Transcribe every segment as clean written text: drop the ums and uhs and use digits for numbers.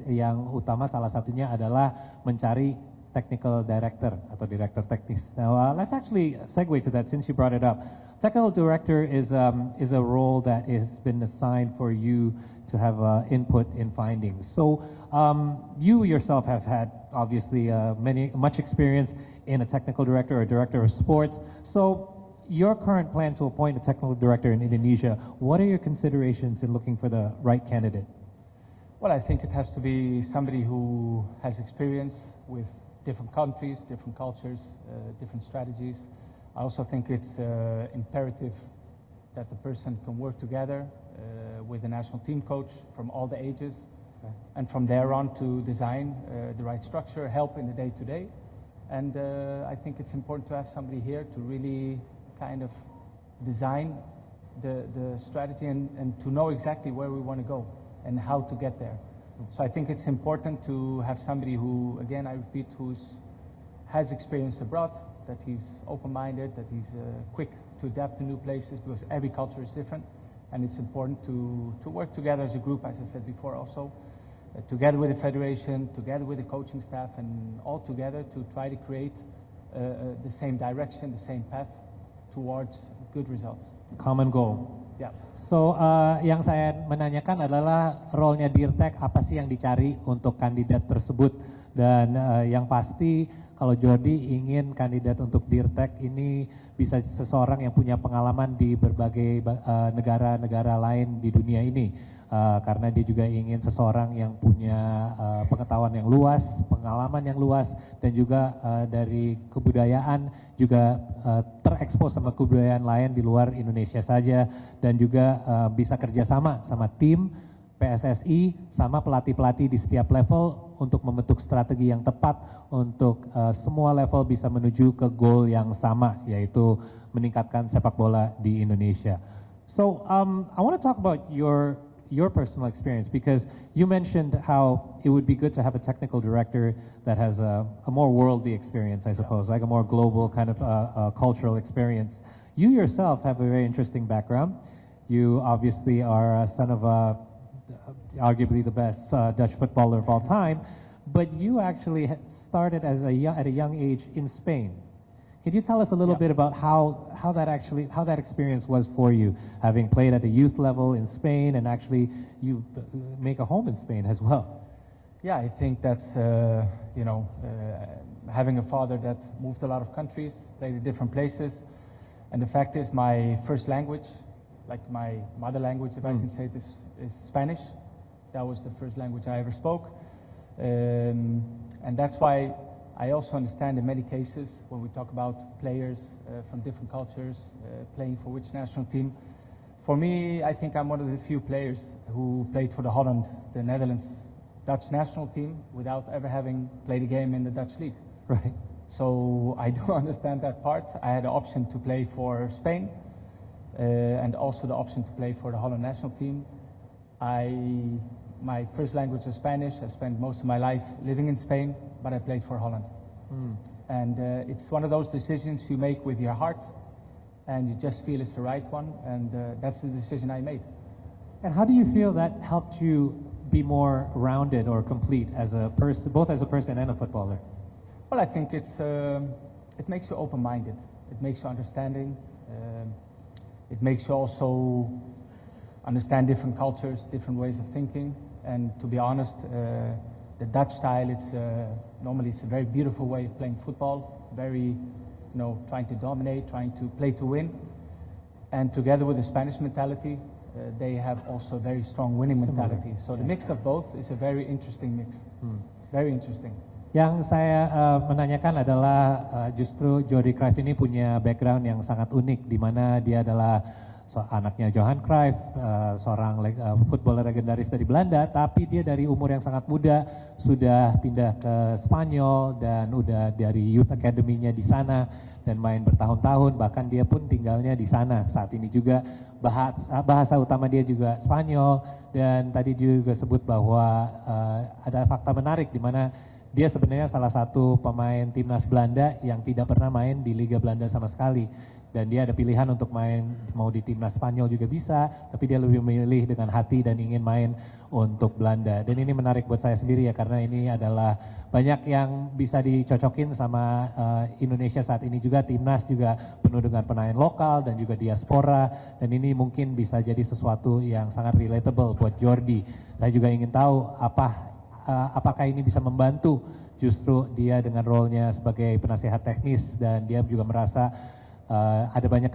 yang utama salah satunya adalah mencari technical director atau director teknis. Now, let's actually segue to that since you brought it up. Technical director is a role that has been assigned for you to have input in findings. So you yourself have had obviously much experience in a technical director or director of sports. So your current plan to appoint a technical director in Indonesia, what are your considerations in looking for the right candidate? Well, I think it has to be somebody who has experience with different countries, different cultures, different strategies. I also think it's imperative that the person can work together with the national team coach from all the ages, and from there on to design the right structure, help in the day-to-day. And I think it's important to have somebody here to really kind of design the strategy and to know exactly where we want to go and how to get there. So I think it's important to have somebody who, again, I repeat, has experience abroad, that he's open-minded, that he's quick to adapt to new places, because every culture is different. And it's important to work together as a group, as I said before also, together with the federation, together with the coaching staff, and all together to try to create the same direction, the same path towards good results. Common goal. Yeah. So, yang saya menanyakan adalah role-nya Dirtek, apa sih yang dicari untuk kandidat tersebut. Dan yang pasti kalau Jordi ingin kandidat untuk Dirtek ini bisa seseorang yang punya pengalaman di berbagai negara-negara lain di dunia ini. Karena dia juga ingin seseorang yang punya pengetahuan yang luas, pengalaman yang luas, dan juga dari kebudayaan juga terekspos sama kebudayaan lain di luar Indonesia saja, dan juga bisa kerjasama sama tim PSSI sama pelatih-pelatih di setiap level untuk membentuk strategi yang tepat untuk semua level bisa menuju ke goal yang sama, yaitu meningkatkan sepak bola di Indonesia. So I want to talk about your personal experience, because you mentioned how it would be good to have a technical director that has a more worldly experience, I suppose, like a more global kind of cultural experience. You yourself have a very interesting background. You obviously are a son of arguably the best Dutch footballer of all time, but you actually started at a young age in Spain. Can you tell us a little bit about how that experience was for you, having played at the youth level in Spain, and actually you make a home in Spain as well? Yeah, I think that's having a father that moved a lot of countries, played in different places, and the fact is my first language, like my mother language, if I can say this, is Spanish. That was the first language I ever spoke, and that's why I also understand in many cases when we talk about players from different cultures playing for which national team. For me, I think I'm one of the few players who played for the Holland, the Netherlands, Dutch national team without ever having played a game in the Dutch league. Right. So I do understand that part. I had the option to play for Spain and also the option to play for the Holland national team. My first language was Spanish. I spent most of my life living in Spain, but I played for Holland. And it's one of those decisions you make with your heart, and you just feel it's the right one, and that's the decision I made. And how do you feel that helped you be more rounded or complete as a person, both as a person and a footballer? Well, I think it makes you open-minded. It makes you understanding. It makes you also understand different cultures, different ways of thinking. And to be honest, the Dutch style, normally it's a very beautiful way of playing football, very, trying to dominate, trying to play to win. And together with the Spanish mentality, they have also very strong winning mentality. So the mix of both is a very interesting mix. Very interesting. Yang saya menanyakan adalah justru Jordi Cruyff ini punya background yang sangat unik, di mana dia adalah anaknya Johan Cruyff, seorang footballer legendaris dari Belanda, tapi dia dari umur yang sangat muda sudah pindah ke Spanyol dan udah dari youth academy-nya di sana dan main bertahun-tahun, bahkan dia pun tinggalnya di sana saat ini juga. Bahasa utama dia juga Spanyol, dan tadi juga sebut bahwa ada fakta menarik di mana dia sebenarnya salah satu pemain timnas Belanda yang tidak pernah main di Liga Belanda sama sekali. Dan dia ada pilihan untuk main mau di timnas Spanyol juga bisa, tapi dia lebih memilih dengan hati dan ingin main untuk Belanda. Dan ini menarik buat saya sendiri ya, karena ini adalah banyak yang bisa dicocokin sama Indonesia saat ini juga. Timnas juga penuh dengan pemain lokal dan juga diaspora, dan ini mungkin bisa jadi sesuatu yang sangat relatable buat Jordi. Saya juga ingin tahu apakah ini bisa membantu justru dia dengan role-nya sebagai penasihat teknis, dan dia juga merasa ada banyak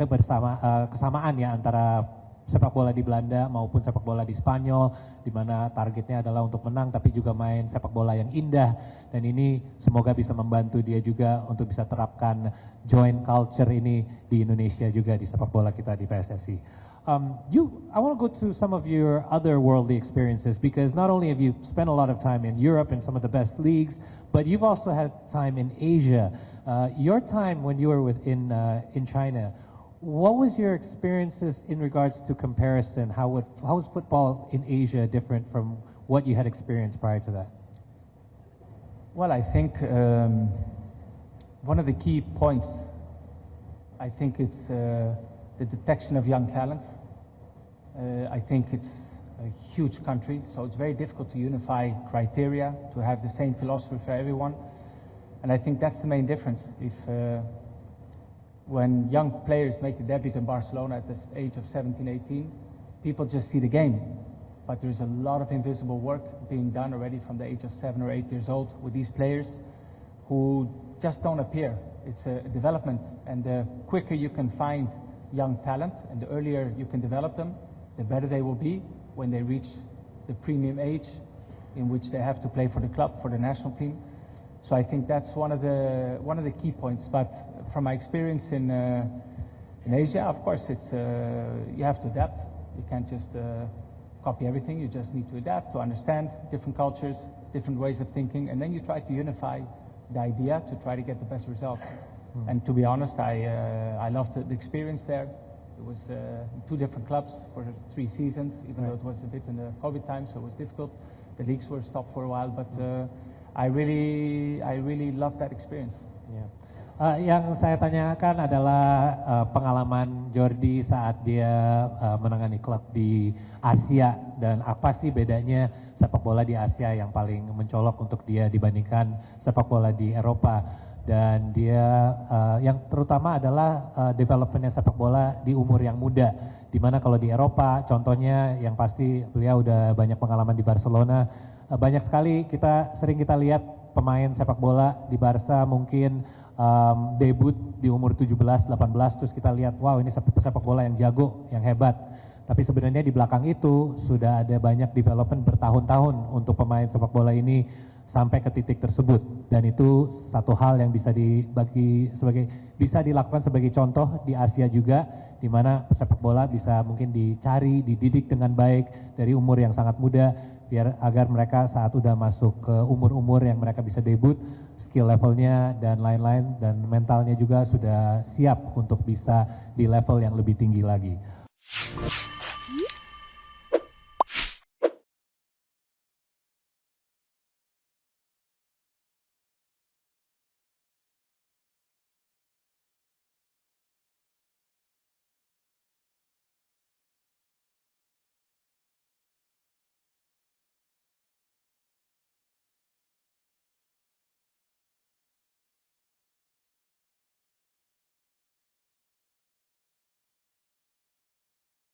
kesamaan ya antara sepak bola di Belanda maupun sepak bola di Spanyol, di mana targetnya adalah untuk menang tapi juga main sepak bola yang indah, dan ini semoga bisa membantu dia juga untuk bisa terapkan joint culture ini di Indonesia juga di sepak bola kita di PSSI. I want to go to some of your other worldly experiences, because not only have you spent a lot of time in Europe in some of the best leagues, but you've also had time in Asia. Your time when you were in China, what was your experiences in regards to comparison? How was football in Asia different from what you had experienced prior to that? Well, I think one of the key points, I think it's the detection of young talents. I think it's a huge country, so it's very difficult to unify criteria, to have the same philosophy for everyone. And I think that's the main difference. If when young players make a debut in Barcelona at the age of 17, 18, people just see the game. But there's a lot of invisible work being done already from the age of 7 or 8 years old with these players who just don't appear. It's a development, and the quicker you can find young talent and the earlier you can develop them, the better they will be when they reach the premium age in which they have to play for the club, for the national team. So I think that's one of the key points. But from my experience in Asia, of course, it's you have to adapt. You can't just copy everything. You just need to adapt, to understand different cultures, different ways of thinking, and then you try to unify the idea to try to get the best results. And to be honest, I loved the experience there. It was 2 different clubs for 3 seasons, even though it was a bit in the COVID time, so it was difficult. The leagues were stopped for a while, but I really loved that experience. Yang saya tanyakan adalah pengalaman Jordi saat dia menangani klub di Asia, dan apa sih bedanya sepak bola di Asia yang paling mencolok untuk dia dibandingkan sepak bola di Eropa. Dan dia yang terutama adalah developmentnya sepak bola di umur yang muda, dimana kalau di Eropa contohnya yang pasti beliau udah banyak pengalaman di Barcelona, banyak sekali sering kita lihat pemain sepak bola di Barca mungkin debut di umur 17-18, terus kita lihat wow ini sepak bola yang jago, yang hebat, tapi sebenarnya di belakang itu sudah ada banyak development bertahun-tahun untuk pemain sepak bola ini sampai ke titik tersebut. Dan itu satu hal yang bisa dilakukan sebagai contoh di Asia juga, di mana sepak bola bisa mungkin dicari, dididik dengan baik dari umur yang sangat muda, agar mereka saat udah masuk ke umur-umur yang mereka bisa debut, skill levelnya dan lain-lain, dan mentalnya juga sudah siap untuk bisa di level yang lebih tinggi lagi.